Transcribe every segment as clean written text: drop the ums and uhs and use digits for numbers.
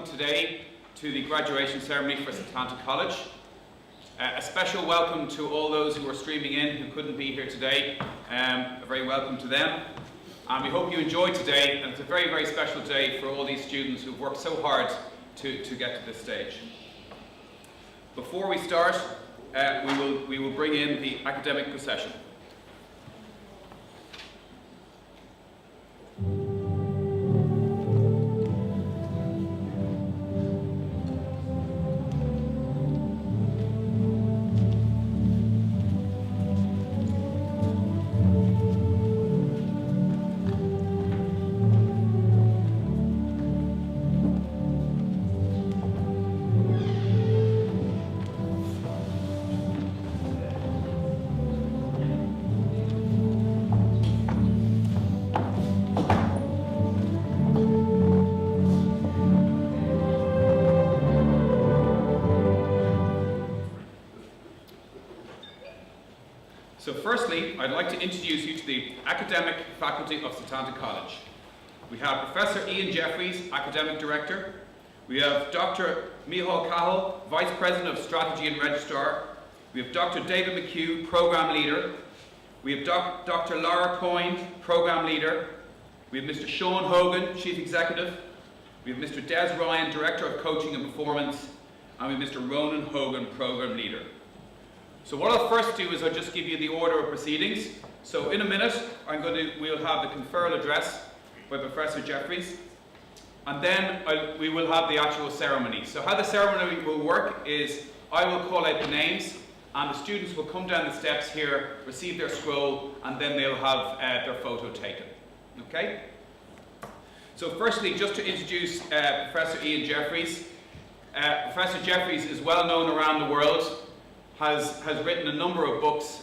Today to the graduation ceremony for Setanta College. A special welcome to all those who are streaming in who couldn't be here today. A very welcome to them. And we hope you enjoyed today, and it's a very, very special day for all these students who've worked so hard to get to this stage. Before we start, we will bring in the academic procession. So firstly, I'd like to introduce you to the academic faculty of Setanta College. We have Professor Ian Jeffries, Academic Director. We have Dr. Micheál Cahill, Vice President of Strategy and Registrar. We have Dr. David McHugh, Program Leader. We have Dr. Laura Coyne, Program Leader. We have Mr. Sean Hogan, Chief Executive. We have Mr. Des Ryan, Director of Coaching and Performance. And we have Mr. Ronan Hogan, Program Leader. So what I'll first do is I'll just give you the order of proceedings. So in a minute, we'll have the conferral address by Professor Jeffries, and then we will have the actual ceremony. So how the ceremony will work is I will call out the names, and the students will come down the steps here, receive their scroll, and then they'll have their photo taken. Okay? So firstly, just to introduce Professor Ian Jeffries. Professor Jeffries is well known around the world. Has written a number of books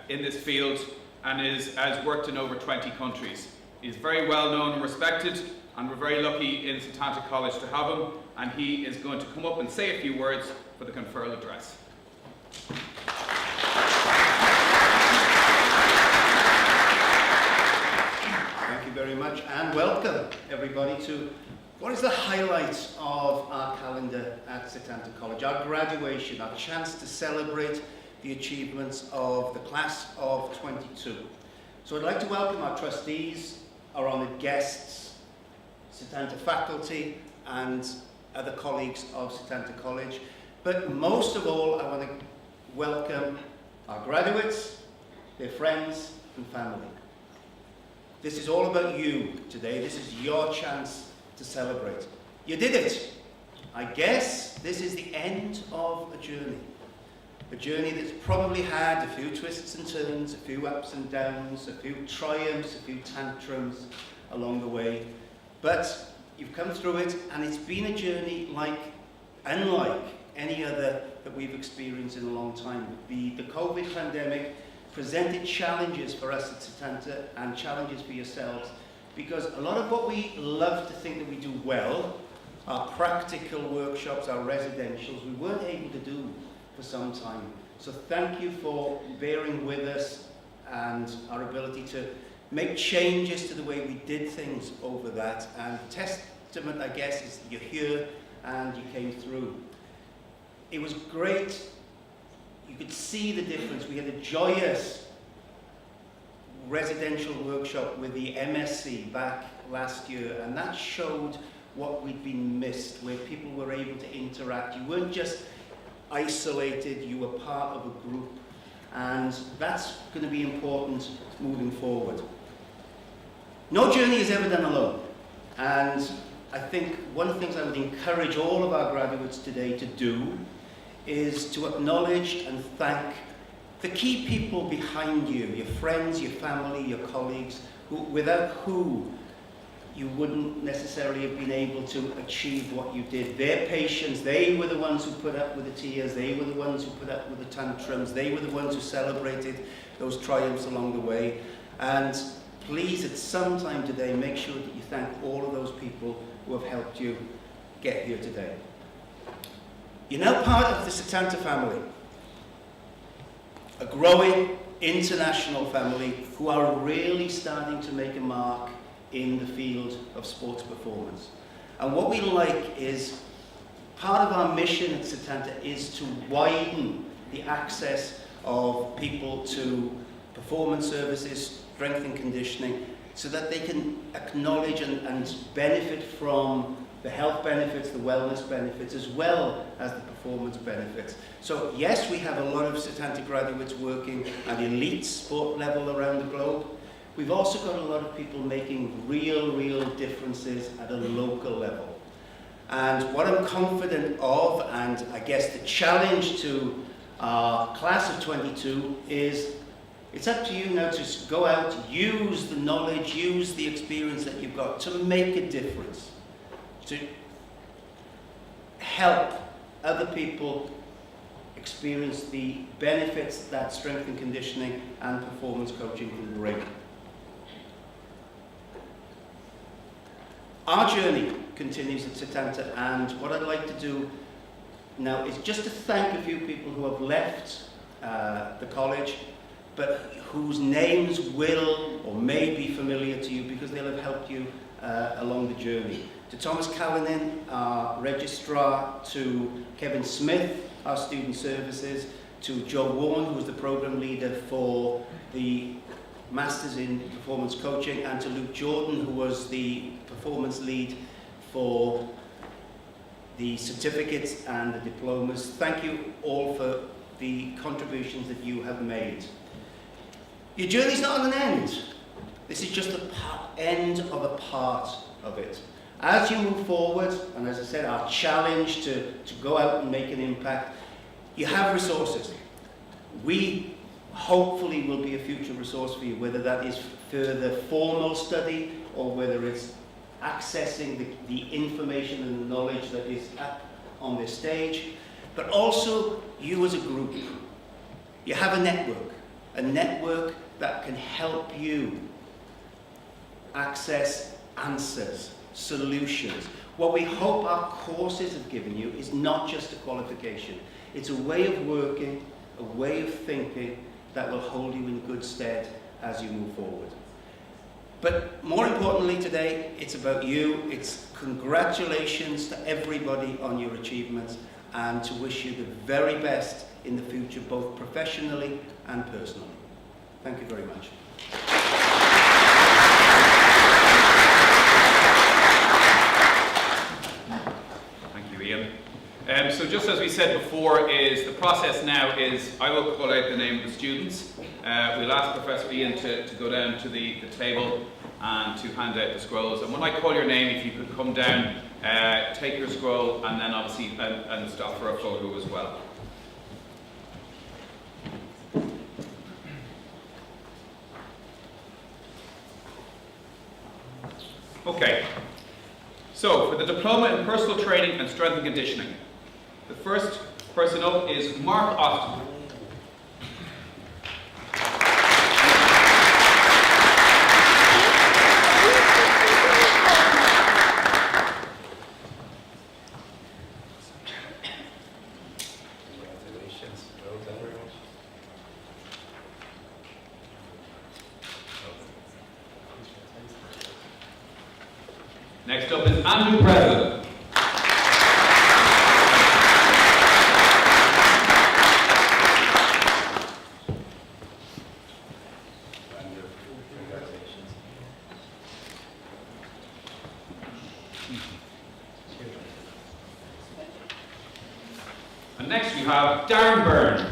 in this field and has worked in over 20 countries. He's very well known and respected, and we're very lucky in Setanta College to have him, and he is going to come up and say a few words for the conferral address. Thank you very much, and welcome everybody to what is the highlight of our calendar at Setanta College? Our graduation, our chance to celebrate the achievements of the class of 22. So I'd like to welcome our trustees, our honoured guests, Setanta faculty and other colleagues of Setanta College. But most of all, I want to welcome our graduates, their friends and family. This is all about you today. This is your chance to celebrate. You did it. I guess this is the end of a journey that's probably had a few twists and turns, a few ups and downs, a few triumphs, a few tantrums along the way, but you've come through it, and it's been a journey unlike any other that we've experienced in a long time. The COVID pandemic presented challenges for us at Setanta and challenges for yourselves, because a lot of what we love to think that we do well, our practical workshops, our residentials, we weren't able to do for some time. So thank you for bearing with us and our ability to make changes to the way we did things over that. And testament, I guess, is that you're here and you came through. It was great. You could see the difference. We had a joyous residential workshop with the MSc back last year, and that showed what we'd been missed, where people were able to interact. You weren't just isolated, you were part of a group, and that's going to be important moving forward. No journey is ever done alone, and I think one of the things I would encourage all of our graduates today to do is to acknowledge and thank the key people behind you, your friends, your family, your colleagues, without who you wouldn't necessarily have been able to achieve what you did. Their patience, they were the ones who put up with the tears, they were the ones who put up with the tantrums, they were the ones who celebrated those triumphs along the way. And please, at some time today, make sure that you thank all of those people who have helped you get here today. You're now part of the Setanta family, a growing international family who are really starting to make a mark in the field of sports performance. And what we like is, part of our mission at Setanta is to widen the access of people to performance services, strength and conditioning, so that they can acknowledge and benefit from the health benefits, the wellness benefits, as well as the performance benefits. So yes, we have a lot of Setanta graduates working at elite sport level around the globe. We've also got a lot of people making real differences at a local level. And what I'm confident of, and I guess the challenge to our class of 22 is, it's up to you now to go out, use the knowledge, use the experience that you've got to make a difference, to help other people experience the benefits that strength and conditioning and performance coaching can bring. Our journey continues at Setanta, and what I'd like to do now is just to thank a few people who have left the college, but whose names will or may be familiar to you because they'll have helped you along the journey. To Thomas Callanan, our registrar, to Kevin Smith, our student services, to Joe Warren, who was the program leader for the Masters in Performance Coaching, and to Luke Jordan, who was the performance lead for the certificates and the diplomas. Thank you all for the contributions that you have made. Your journey's not on an end. This is just the end of a part of it. As you move forward, and as I said, our challenge to go out and make an impact, you have resources. We hopefully will be a future resource for you, whether that is further formal study or whether it's accessing the information and the knowledge that is up on this stage, but also you as a group. You have a network that can help you access answers, solutions. What we hope our courses have given you is not just a qualification. It's a way of working, a way of thinking that will hold you in good stead as you move forward. But more importantly today, it's about you. It's congratulations to everybody on your achievements and to wish you the very best in the future, both professionally and personally. Thank you very much. Thank you, Ian. So just as we said before, is the process now is I will call out the name of the students. We'll ask Professor Ian to go down to the table and to hand out the scrolls. And when I call your name, if you could come down, take your scroll, and then obviously and stop for a photo as well. Okay, so for the Diploma in Personal Training and Strength and Conditioning, the first person up is Mark Austin. Next up is Andrew President. And next we have Darren Byrne.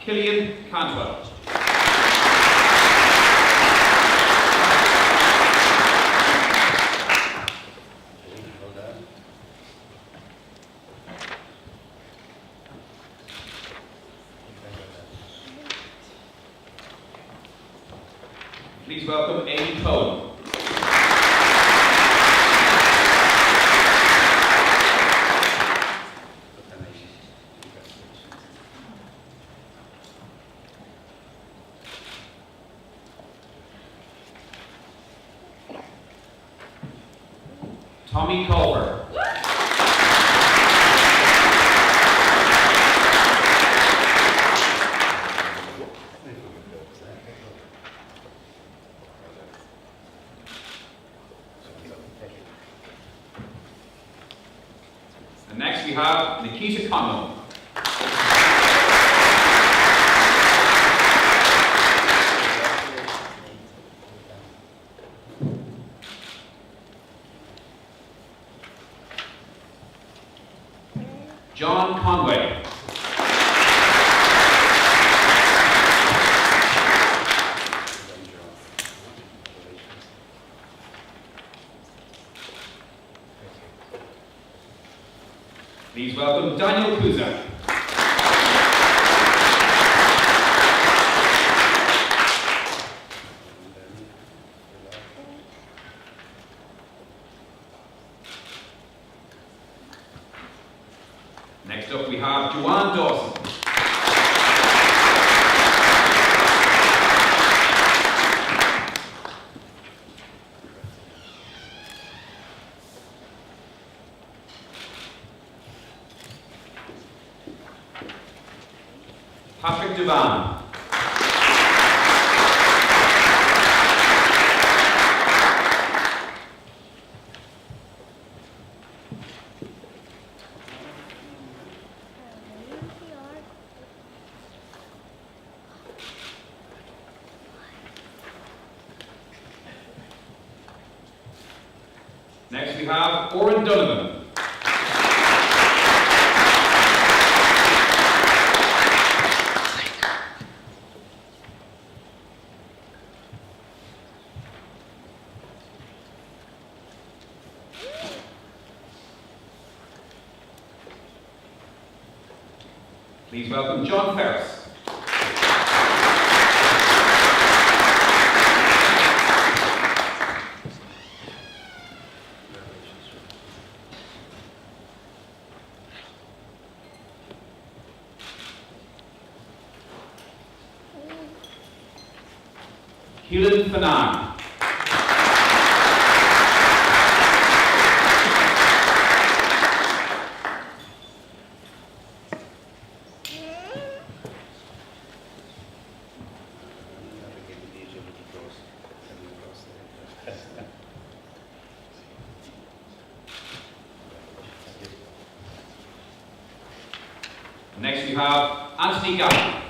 Killian Cantwell. Please welcome Amy Cohen. Tommy Culver. And next we have Nikita Conlon. John Conway. Please welcome Daniel Kuza. Next up we have Joanne Dawson. Patrick Devan. Next we have Oren Donovan. Please welcome John Ferris. Keelan Fanan. Next we have Anthony Gallagher.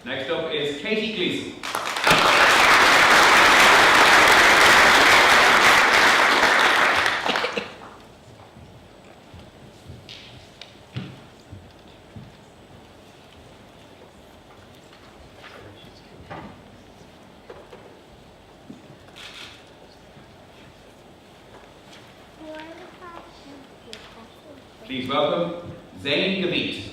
Next up is Katie Gleason. Please welcome Zayn Gavit.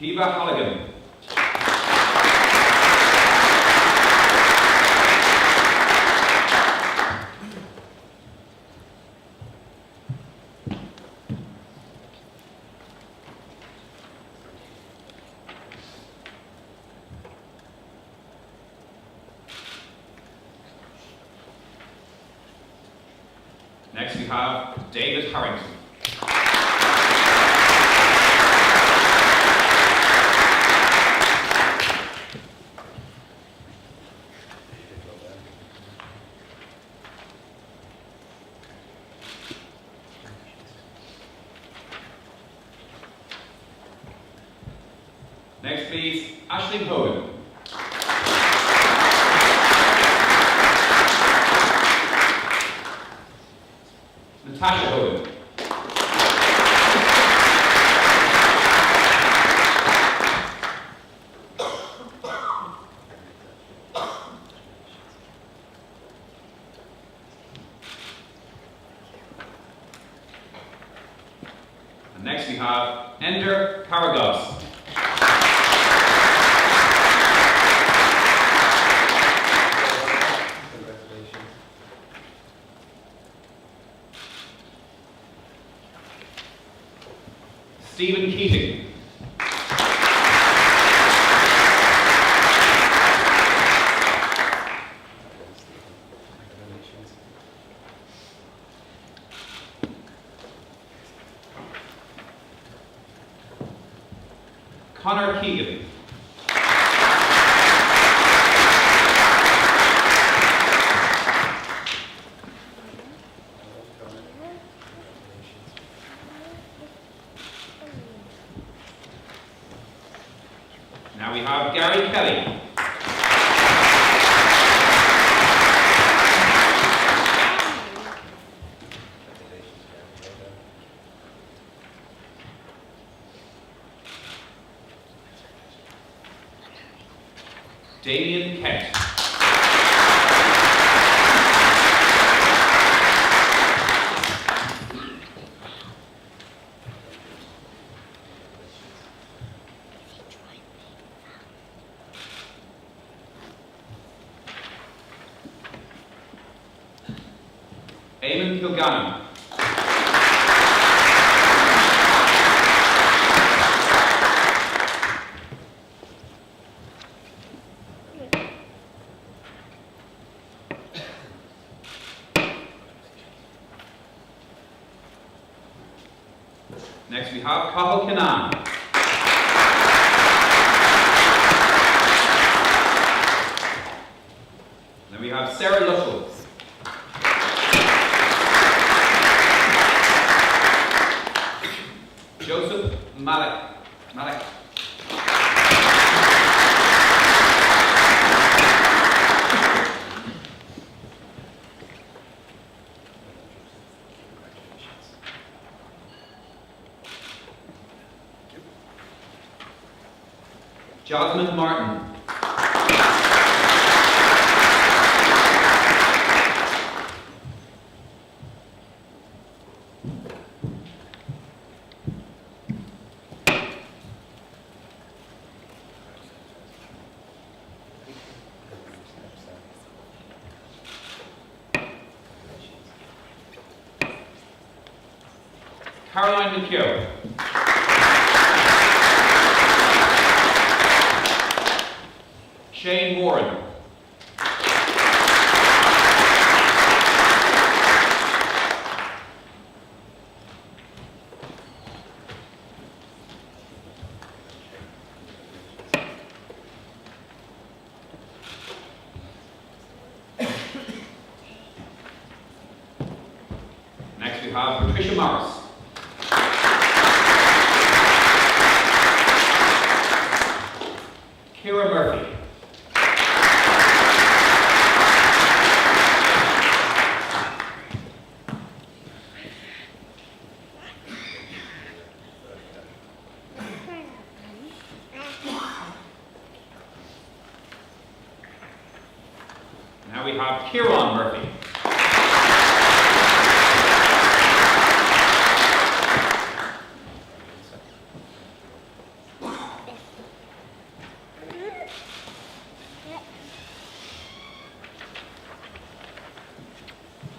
Kiva Halligan. Next we have David Harrington. Next please, Aisling Hogan. Natasha Hogan. And next we have Ender Karagos. Stephen Keating. Connor Keegan. Now we have Gary Kelly. Damien Kent. Eamon Kilgannon. Next we have Cathal Kinnan. Then we have Sarah Luttrell. Joseph Malik. Jasmine Martin. Caroline McKeown. Shane Warren. Next we have Patricia Morris. Kira Murphy. Now we have Kieran Murphy.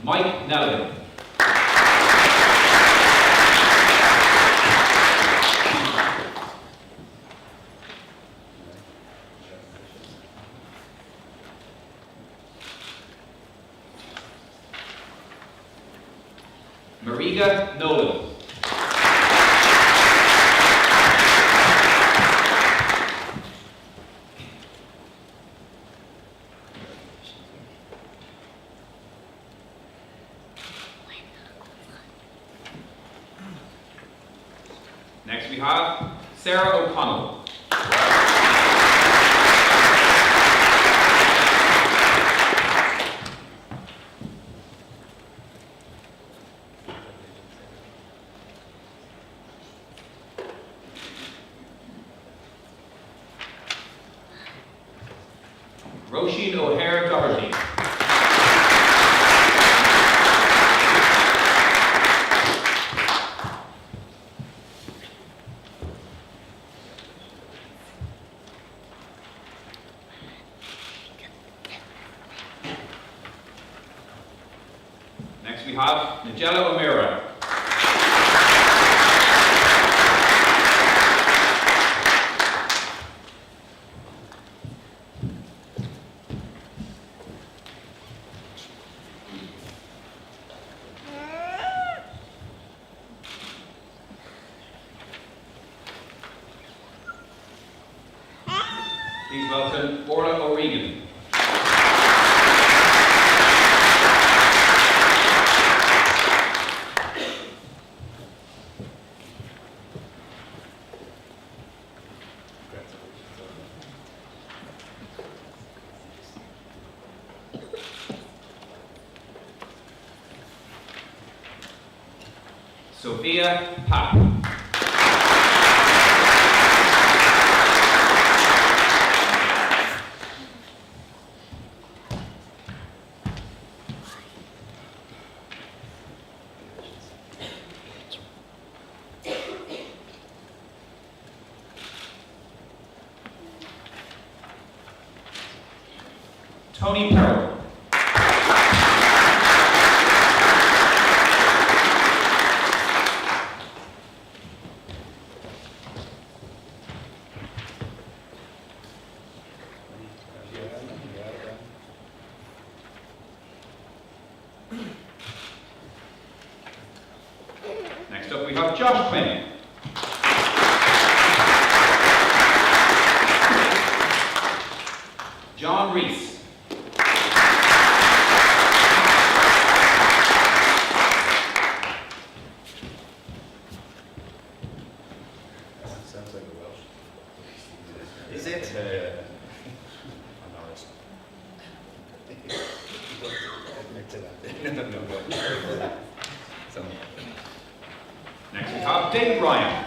Mike Nelligan. Mariga Nolan. Next we have Sarah O'Connell. Roisin O'Hare Doherty. Next we have Nigella O'Meara. Please welcome Orla O'Regan. Sophia Papp. Tony Perrow. Next up we have Josh Quinn. John Reese. Sounds like a Welsh. Is it? I'm honest. Admit to that. No. So. Next we have Dave Ryan.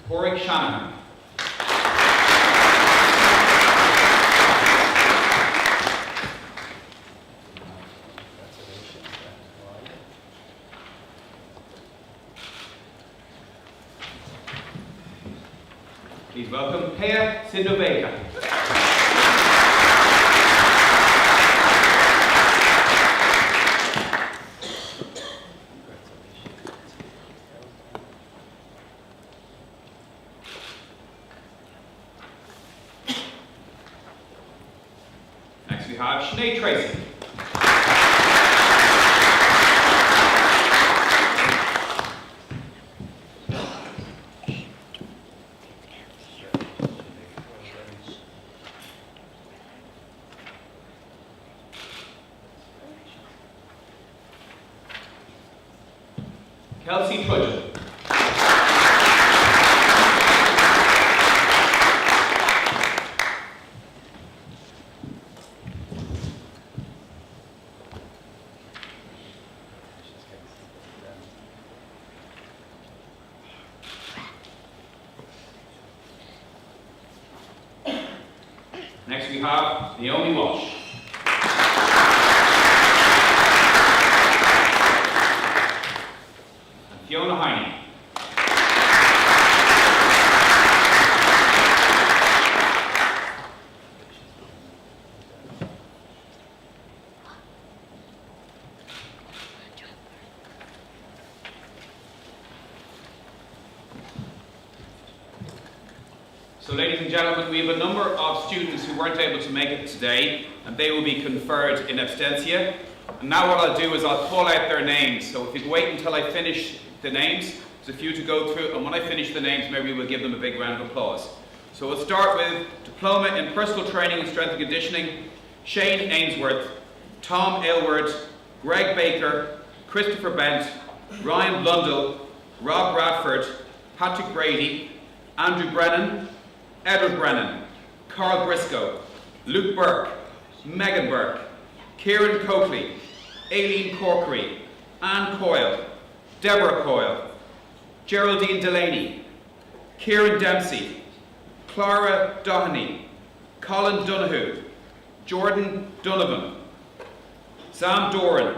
Corey Shanahan. Please welcome Pea Sidovega. Next we have Sinead Tracy. Kelsey Trudgeon. Next we have Naomi Walsh. And Fiona Heine. So ladies and gentlemen, we have a number of students who weren't able to make it today, and they will be conferred in absentia. And now what I'll do is I'll call out their names. So if you can wait until I finish the names, there's a few to go through, and when I finish the names, maybe we'll give them a big round of applause. So we'll start with Diploma in Personal Training and Strength and Conditioning, Shane Ainsworth, Tom Aylward, Greg Baker, Christopher Bent, Ryan Blundell, Rob Bradford, Patrick Brady, Andrew Brennan, Edward Brennan, Carl Briscoe, Luke Burke, Megan Burke, Kieran Coakley, Aileen Corkery, Anne Coyle, Deborah Coyle, Geraldine Delaney, Kieran Dempsey, Clara Doheny, Colin Donoghue, Jordan Donovan, Sam Doran,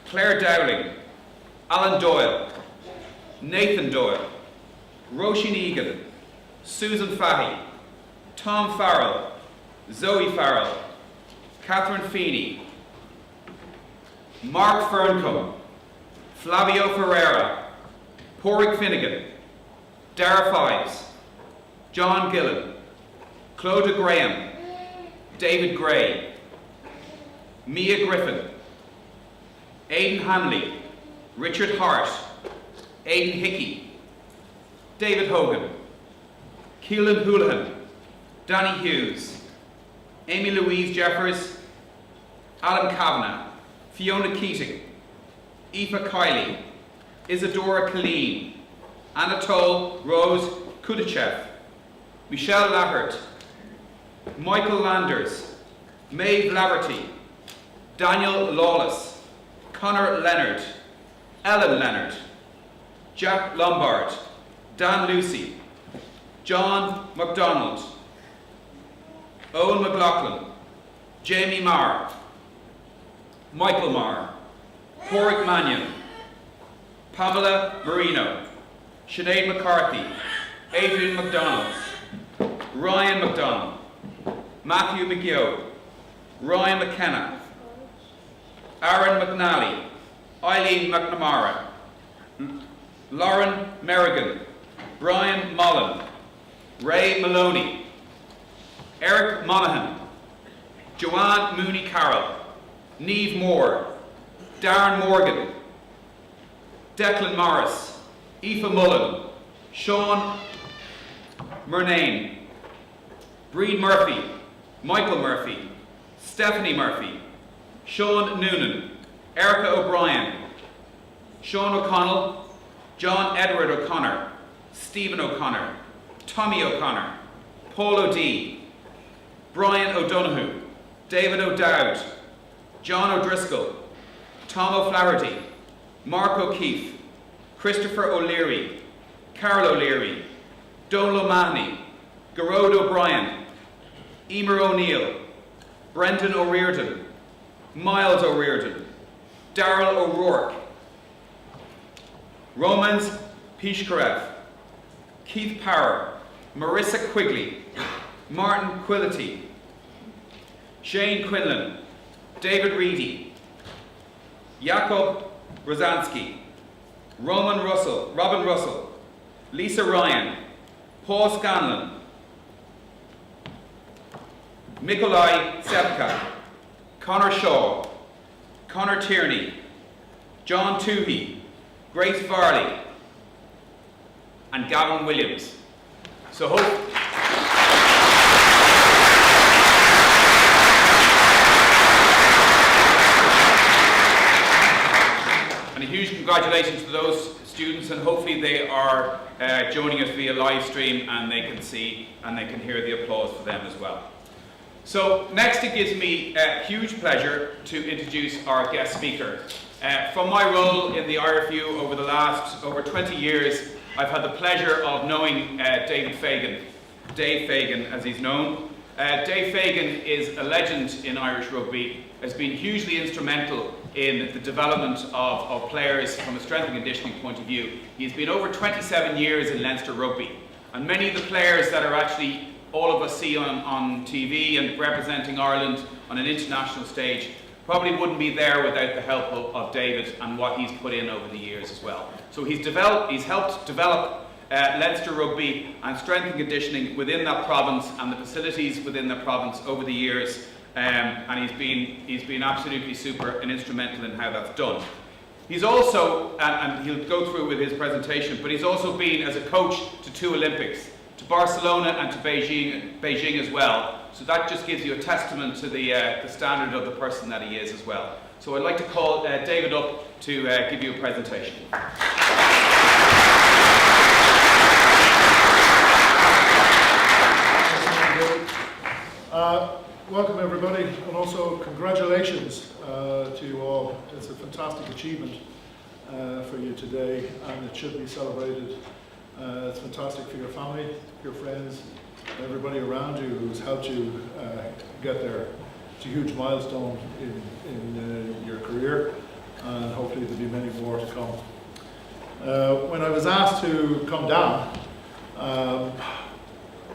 Claire Dowling, Alan Doyle, Nathan Doyle, Roisin Egan, Susan Fahy, Tom Farrell, Zoe Farrell, Catherine Feeney, Mark Ferncombe, Flavio Ferreira, Porrick Finnegan, Dara Fives, John Gillen, Clodagh Graham, David Gray, Mia Griffin, Aidan Hanley, Richard Hart, Aidan Hickey, David Hogan, Keelan Houlihan, Danny Hughes, Amy Louise Jeffers, Alan Kavanagh, Fiona Keating, Aoife Kiley, Isadora Killeen, Anatole Rose Kudachev, Michelle Lahert, Michael Landers, Maeve Laverty, Daniel Lawless, Connor Leonard, Ellen Leonard, Jack Lombard, Dan Lucy, John MacDonald, Owen McLaughlin, Jamie Marr, Michael Marr, Porrick Mannion, Pamela Marino, Sinead McCarthy, Adrian McDonald, Ryan McDonald, Matthew McGill, Ryan McKenna, Aaron McNally, Eileen McNamara, Lauren Merrigan, Brian Mullen, Ray Maloney, Eric Monaghan, Joanne Mooney Carroll, Niamh Moore, Darren Morgan, Declan Morris, Aoife Mullen, Sean Murnane, Breed Murphy, Michael Murphy, Stephanie Murphy, Sean Noonan, Erica O'Brien, Sean O'Connell, John Edward O'Connor, Stephen O'Connor, Tommy O'Connor, Paul O'Dea, Brian O'Donoghue, David O'Dowd, John O'Driscoll, Tom O'Flaherty, Mark O'Keefe, Christopher O'Leary, Carol O'Leary, Donal O'Mahony, Garrod O'Brien, Emer O'Neill, Brendan O'Riordan, Miles O'Riordan, Darrell O'Rourke, Romans Pishkarev, Keith Power, Marissa Quigley, Martin Quillity, Shane Quinlan, David Reedy, Jakob Rosansky, Robin Russell, Lisa Ryan, Paul Scanlon, Mikolai Sepka, Connor Shaw, Connor Tierney, John Toohey, Grace Varley, and Gavin Williams. So and a huge congratulations to those students, and hopefully they are joining us via live stream and they can see and they can hear the applause for them as well. So next it gives me a huge pleasure to introduce our guest speaker. From my role in the IRFU over the last over 20 years, I've had the pleasure of knowing Dave Fagan as he's known. Dave Fagan is a legend in Irish rugby, has been hugely instrumental in the development of players from a strength and conditioning point of view. He's been over 27 years in Leinster rugby, and many of the players that are actually all of us see on TV and representing Ireland on an international stage probably wouldn't be there without the help of David and what he's put in over the years as well. So he's helped develop Leinster Rugby and strength and conditioning within that province and the facilities within the province over the years, and he's been absolutely super and instrumental in how that's done. He's also, and he'll go through with his presentation, but he's also been as a coach to 2 Olympics, to Barcelona and to Beijing as well. So that just gives you a testament to the standard of the person that he is as well. So I'd like to call David up to give you a presentation. Welcome everybody, and also congratulations to you all. It's a fantastic achievement for you today, and it should be celebrated. It's fantastic for your family, your friends, everybody around you who's helped you get there. It's a huge milestone in your career, and hopefully there'll be many more to come. When I was asked to come down,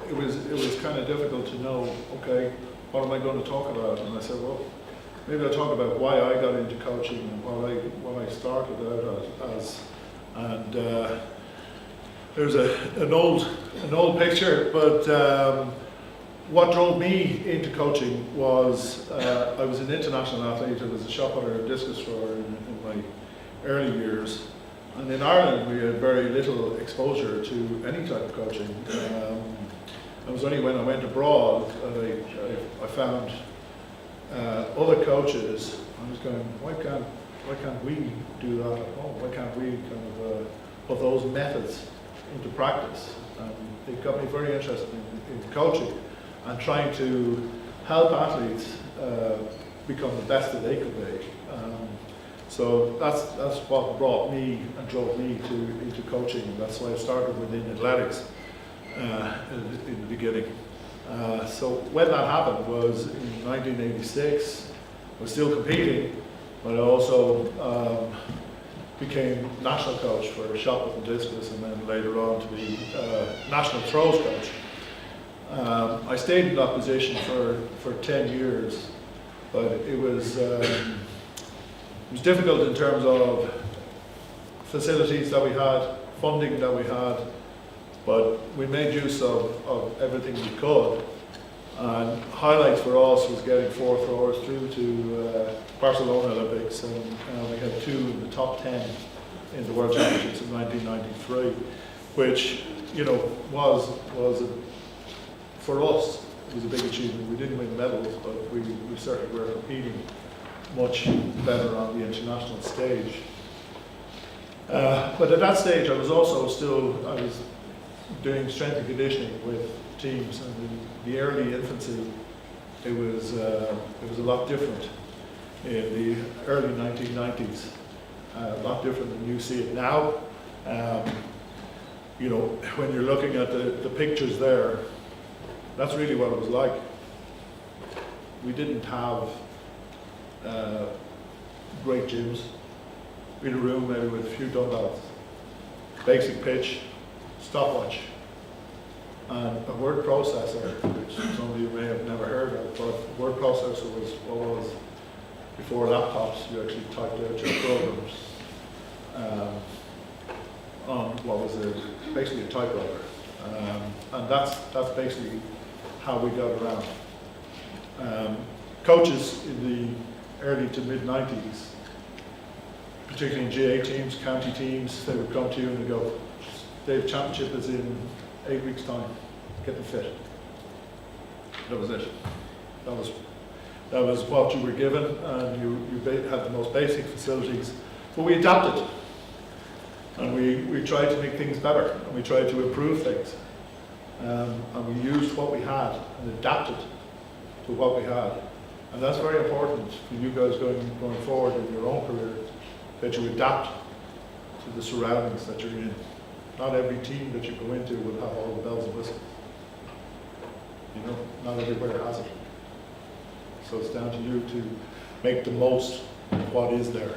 it was kind of difficult to know, okay, what am I going to talk about? And I said, well, maybe I'll talk about why I got into coaching and what I started out as. And there's an old picture, but what drove me into coaching was I was an international athlete. I was a shot putter and discus thrower in my early years. And in Ireland, we had very little exposure to any type of coaching. It was only when I went abroad I found other coaches. I was going, why can't we do that at home? Why can't we kind of put those methods into practice? It got me very interested in coaching and trying to help athletes become the best that they could be. So that's what brought me and drove me into coaching, and that's why I started within athletics in the beginning. So when that happened was in 1986. I was still competing, but I also became national coach for shot put and discus, and then later on to be national throws coach. I stayed in that position for 10 years, but it was difficult in terms of facilities that we had, funding that we had, but we made use of everything we could. And highlights for us was getting 4 throwers through to Barcelona Olympics, and we had 2 in the top 10 in the World Championships in 1993, which was for us it was a big achievement. We didn't win medals, but we certainly were competing much better on the international stage. But at that stage, I was doing strength and conditioning with teams, and in the early infancy, it was a lot different. In the early 1990s, a lot different than you see it now. When you're looking at the pictures there, that's really what it was like. We didn't have great gyms. We had a room maybe with a few dumbbells, basic pitch, stopwatch, and a word processor, which some of you may have never heard of, but a word processor was what was, before laptops, you actually typed out your programs on what was basically a typewriter. And that's basically how we got around. Coaches in the early to mid 90s, particularly in GA teams, county teams, they would come to you and they go, Dave, championship is in 8 weeks' time, get them fit. That was it. That was what you were given, and you had the most basic facilities. But we adapted, and we tried to make things better, and we tried to improve things. And we used what we had and adapted to what we had. And that's very important for you guys going forward in your own career, that you adapt to the surroundings that you're in. Not every team that you go into will have all the bells and whistles. Not everywhere has it. So it's down to you to make the most of what is there.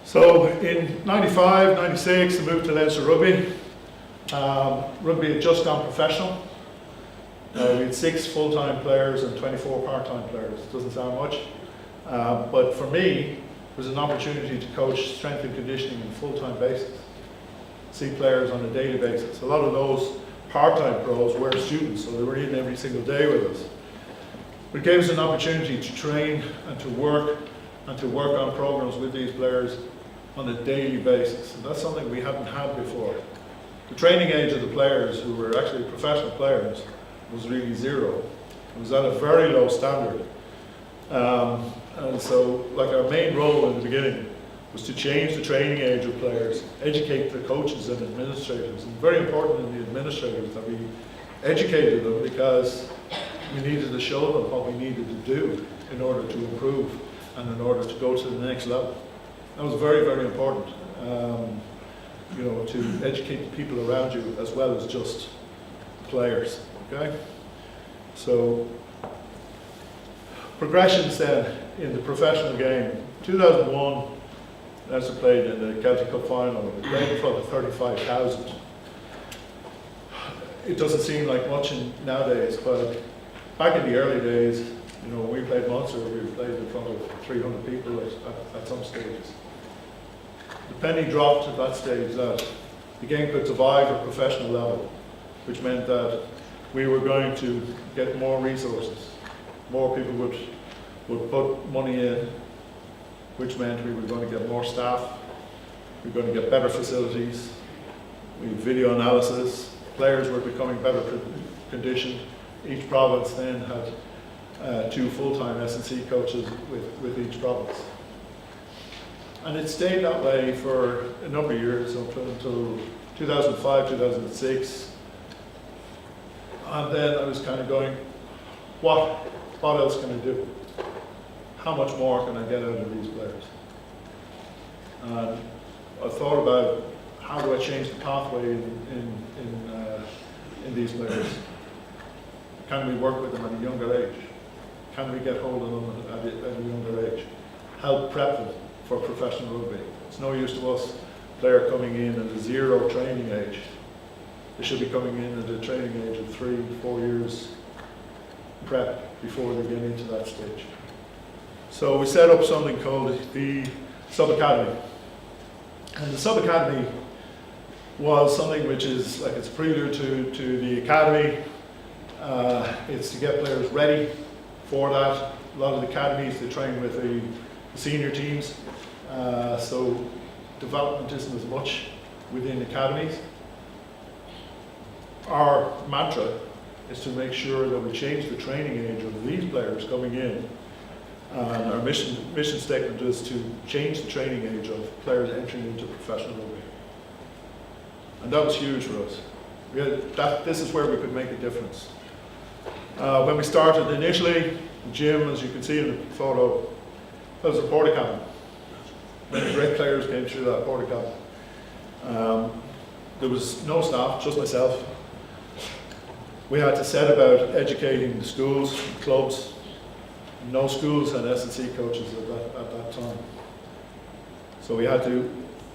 So in 95, 96, I moved to Leinster Rugby. Rugby had just gone professional. We had 6 full-time players and 24 part-time players. Doesn't sound much. But for me, it was an opportunity to coach strength and conditioning on a full-time basis. see players on a daily basis. A lot of those part-time pros were students, so they were in every single day with us. It gave us an opportunity to train and to work on programs with these players on a daily basis. And that's something we hadn't had before. The training age of the players, who were actually professional players, was really zero. It was at a very low standard. And so, like, our main role in the beginning was to change the training age of players, educate the coaches and administrators. And very important in the administrators that we educated them, because we needed to show them what we needed to do in order to improve and in order to go to the next level. That was very, very important, you know, to educate the people around you as well as just players, okay? So, progressions then in the professional game. 2001, Leinster played in the Celtic Cup final. We played in front of 35,000. It doesn't seem like much nowadays, but back in the early days, you know, when we played Munster, we played in front of 300 people at some stages. The penny dropped at that stage that the game could survive at professional level, which meant that we were going to get more resources. More people would put money in, which meant we were going to get more staff, we were going to get better facilities, we had video analysis, players were becoming better conditioned. Each province then had 2 full-time S&C coaches with each province. And it stayed that way for a number of years until 2005, 2006. And then I was kind of going, what else can I do? How much more can I get out of these players? And I thought about, how do I change the pathway in these players? Can we work with them at a younger age? Can we get hold of them at a younger age? Help prep them for professional rugby. It's no use to us, player coming in at a 0 training age. They should be coming in at a training age of 3, 4 years prep before they get into that stage. So we set up something called the Sub-Academy. And the Sub-Academy was something which is like, it's a prelude to the Academy. It's to get players ready for that. A lot of the academies, they train with the senior teams. So development isn't as much within academies. Our mantra is to make sure that we change the training age of these players coming in. And our mission statement is to change the training age of players entering into professional rugby. And that was huge for us. This is where we could make a difference. When we started initially, the gym, as you can see in the photo, that was a porta cabin. Many great players came through that porta cabin. There was no staff, just myself. We had to set about educating the schools, clubs. No schools had S&C coaches at that time. So we had to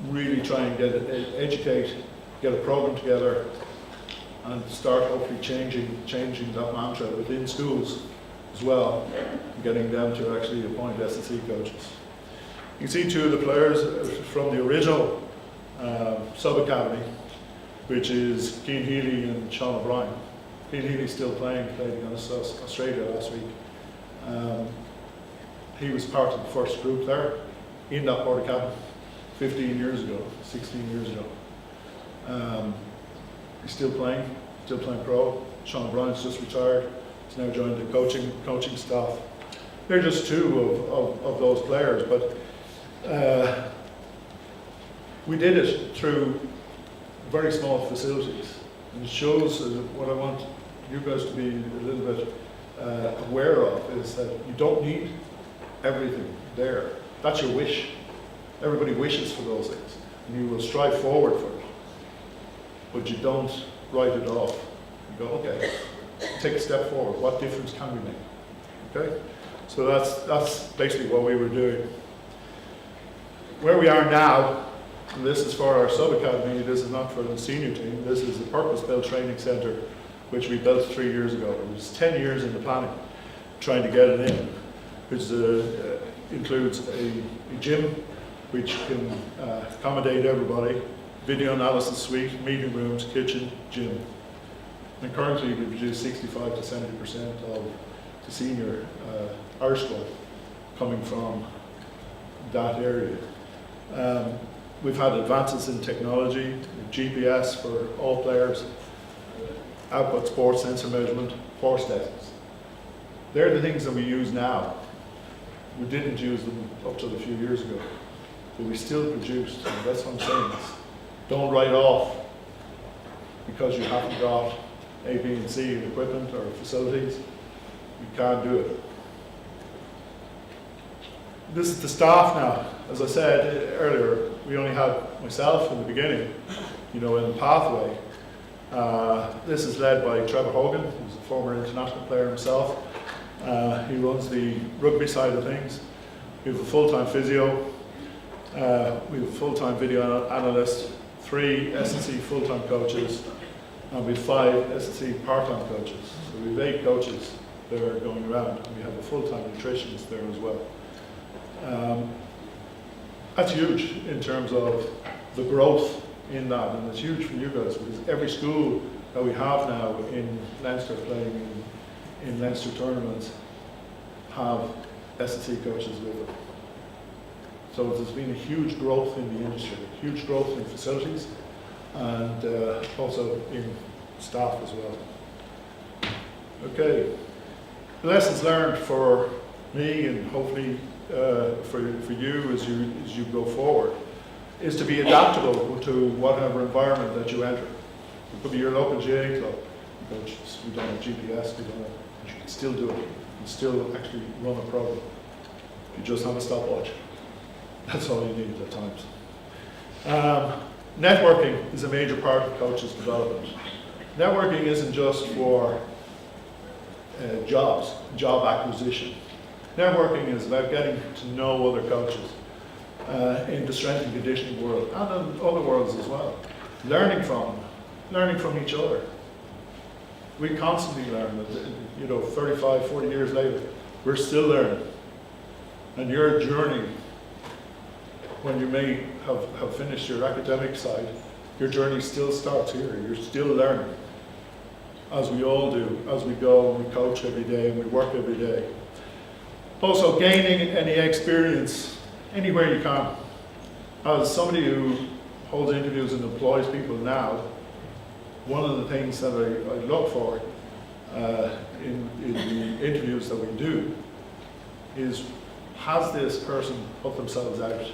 really try and educate, get a program together, and start hopefully changing that mantra within schools as well, and getting them to actually appoint S&C coaches. You can see 2 of the players from the original Sub-Academy, which is Cian Healy and Sean O'Brien. Cian Healy's still played against Australia last week. He was part of the first group there in that porta cabin 15 years ago, 16 years ago. He's still playing pro. Sean O'Brien's just retired. He's now joined the coaching staff. They're just 2 of those players, but we did it through very small facilities. And it shows what I want you guys to be a little bit aware of, is that you don't need everything there. That's your wish. Everybody wishes for those things, and you will strive forward for it. But you don't write it off. You go, okay, take a step forward. What difference can we make? Okay? So that's basically what we were doing. Where we are now, and this is for our Sub-Academy, this is not for the senior team, this is a purpose-built training centre which we built 3 years ago. It was 10 years in the planning, trying to get it in, which includes a gym which can accommodate everybody, video analysis suite, meeting rooms, kitchen, gym. And currently we produce 65 to 70% of the senior Irish squad coming from that area. We've had advances in technology, GPS for all players, output sports sensor measurement, force tests. They're the things that we use now. We didn't use them up till a few years ago, but we still produced, and that's what I'm saying. Don't write off because you haven't got A, B, and C in equipment or facilities. You can't do it. This is the staff now. As I said earlier, we only had myself in the beginning, in the pathway. This is led by Trevor Hogan, who's a former international player himself. He runs the rugby side of things. We have a full-time physio. We have a full-time video analyst, 3 S&C full-time coaches, and we have 5 S&C part-time coaches. So we have 8 coaches that are going around, and we have a full-time nutritionist there as well. That's huge in terms of the growth in that, and it's huge for you guys because every school that we have now in Leinster playing in Leinster tournaments have S&C coaches with them. So there's been a huge growth in the industry, huge growth in facilities, and also in staff as well. Okay, lessons learned for me and hopefully for you as you go forward is to be adaptable to whatever environment that you enter. It could be your local GA club. We don't have GPS, you can still do it. You can still actually run a program. You just have a stopwatch. That's all you need at times. Networking is a major part of coaches' development. Networking isn't just for job acquisition. Networking is about getting to know other coaches in the strength and conditioning world and in other worlds as well. Learning from each other. We constantly learn. 35, 40 years later, we're still learning. And your journey, when you may have finished your academic side, your journey still starts here. You're still learning, as we all do, as we go and we coach every day and we work every day. Also, gaining any experience anywhere you can. As somebody who holds interviews and employs people now, one of the things that I look for in the interviews that we do is, has this person put themselves out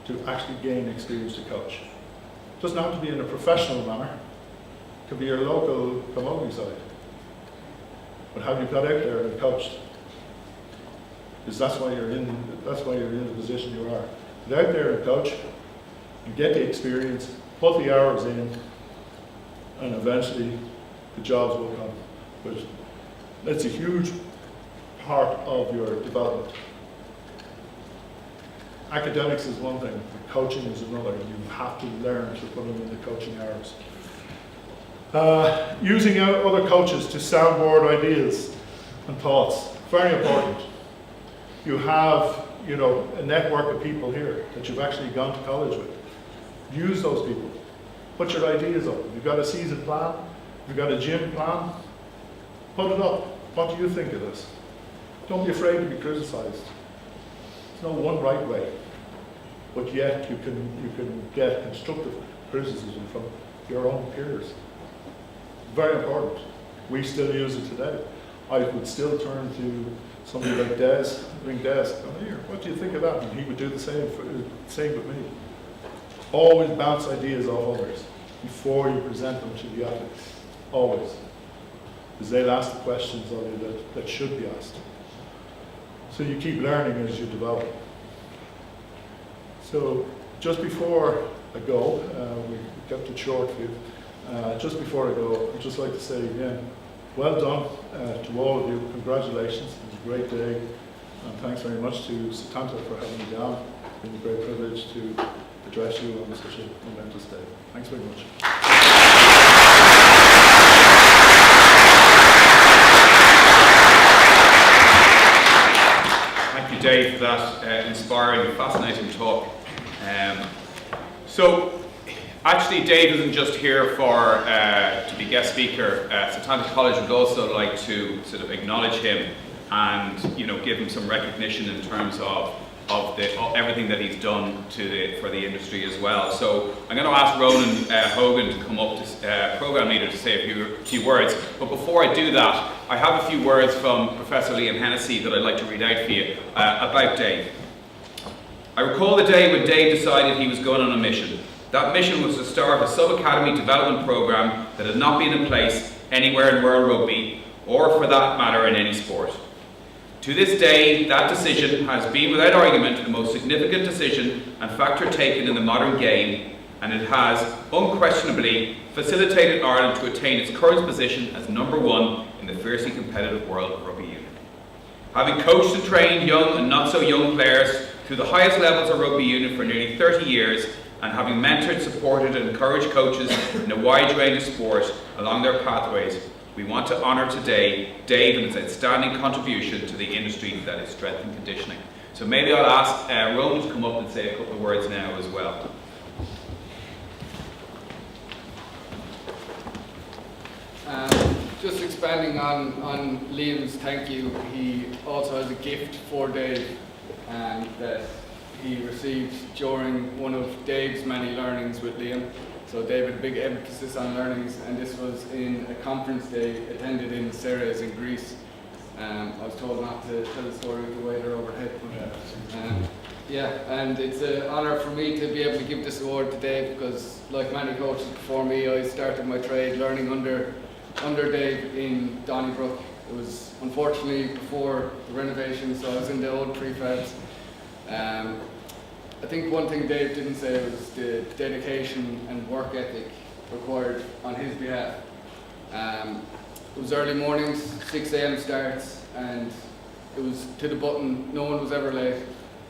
to actually gain experience to coach? It doesn't have to be in a professional manner. It could be your local camogie side. But have you got out there and coached? Because that's why you're in the position you are. Get out there and coach, and get the experience, put the hours in, and eventually the jobs will come. But that's a huge part of your development. Academics is one thing, coaching is another. You have to learn to put in the coaching hours. Using other coaches to soundboard ideas and thoughts, very important. You have, a network of people here that you've actually gone to college with. Use those people. Put your ideas up. If you've got a season plan, if you've got a gym plan, put it up. What do you think of this? Don't be afraid to be criticised. There's no one right way, but yet you can get constructive criticism from your own peers. Very important. We still use it today. I would still turn to somebody like Des, ring Des, come here, what do you think of that? And he would do the same with me. Always bounce ideas off others before you present them to the athletes. Always. Because they'll ask the questions of you that should be asked. So you keep learning as you develop. So just before I go, we kept it short for you. Just before I go, I'd just like to say again, well done to all of you. Congratulations. It was a great day. And thanks very much to Setanta for having me down. It's been a great privilege to address you on such a momentous day. Thanks very much. Thank you, Dave, for that inspiring and fascinating talk. So Actually, Dave isn't just here for to be guest speaker. Setanta College would also like to sort of acknowledge him and give him some recognition in terms of everything that he's done for the industry as well. So I'm going to ask Ronan Hogan to come up, to program leader, to say a few words. But before I do that, I have a few words from Professor Liam Hennessy that I'd like to read out for you about Dave. I recall the day when Dave decided he was going on a mission. That mission was to start a sub-academy development program that had not been in place anywhere in World Rugby, or for that matter in any sport. To this day, that decision has been without argument the most significant decision and factor taken in the modern game, and it has unquestionably facilitated Ireland to attain its current position as #1 in the fiercely competitive world of rugby union. Having coached and trained young and not so young players through the highest levels of rugby union for nearly 30 years, and having mentored, supported and encouraged coaches in a wide range of sport along their pathways, we want to honour today Dave and his outstanding contribution to the industry that is strength and conditioning. So maybe I'll ask Ronan to come up and say a couple of words now as well. Just expanding on Liam's thank you, he also has a gift for Dave that he received during one of Dave's many learnings with Liam. So Dave had a big emphasis on learnings, and this was in a conference they attended in Ceres in Greece. I was told not to tell the story of the waiter overhead. Yeah, and it's an honour for me to be able to give this award to Dave, because like many coaches before me, I started my trade learning under Dave in Donnybrook. It was unfortunately before the renovation, so I was in the old prefabs. I think one thing Dave didn't say was the dedication and work ethic required on his behalf. It was early mornings, 6 AM starts, and it was to the button. No one was ever late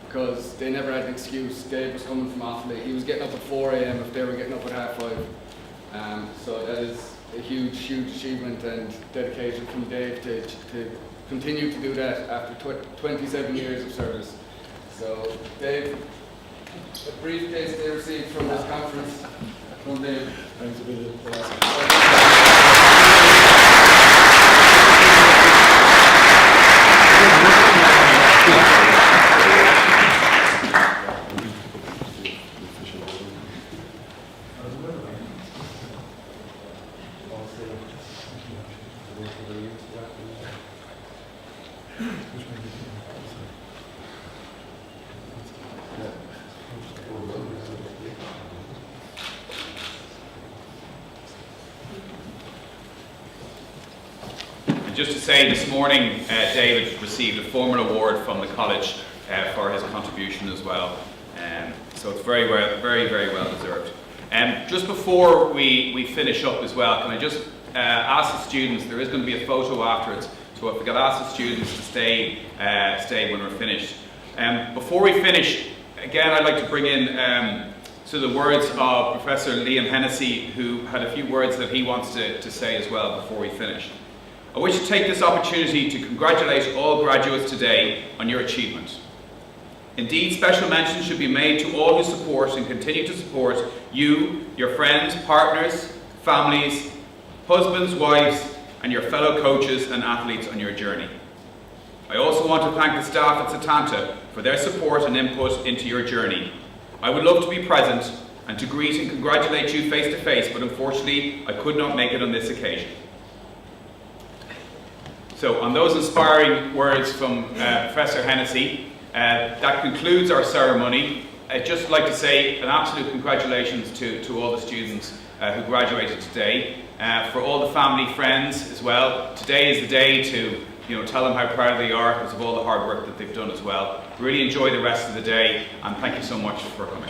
because they never had an excuse. Dave was coming from Offaly. He was getting up at 4 AM if they were getting up at 5:30. So that is a huge, huge achievement and dedication from Dave to continue to do that after 27 years of service. So Dave, a briefcase they received from this conference from Dave. Thanks a million. Just to say, this morning David received a formal award from the college for his contribution as well. So it's very well deserved. Just before we finish up as well, can I just ask the students, there is going to be a photo afterwards, so if we could ask the students to stay when we're finished. Before we finish, again I'd like to bring in the words of Professor Liam Hennessy, who had a few words that he wants to say as well before we finish. I wish to take this opportunity to congratulate all graduates today on your achievement. Indeed, special mention should be made to all who support and continue to support you, your friends, partners, families, husbands, wives, and your fellow coaches and athletes on your journey. I also want to thank the staff at Setanta for their support and input into your journey. I would love to be present and to greet and congratulate you face to face, but unfortunately I could not make it on this occasion. So on those inspiring words from Professor Hennessy, that concludes our ceremony. I'd just like to say an absolute congratulations to all the students who graduated today. For all the family, friends as well, today is the day to tell them how proud they are because of all the hard work that they've done as well. Really enjoy the rest of the day, and thank you so much for coming.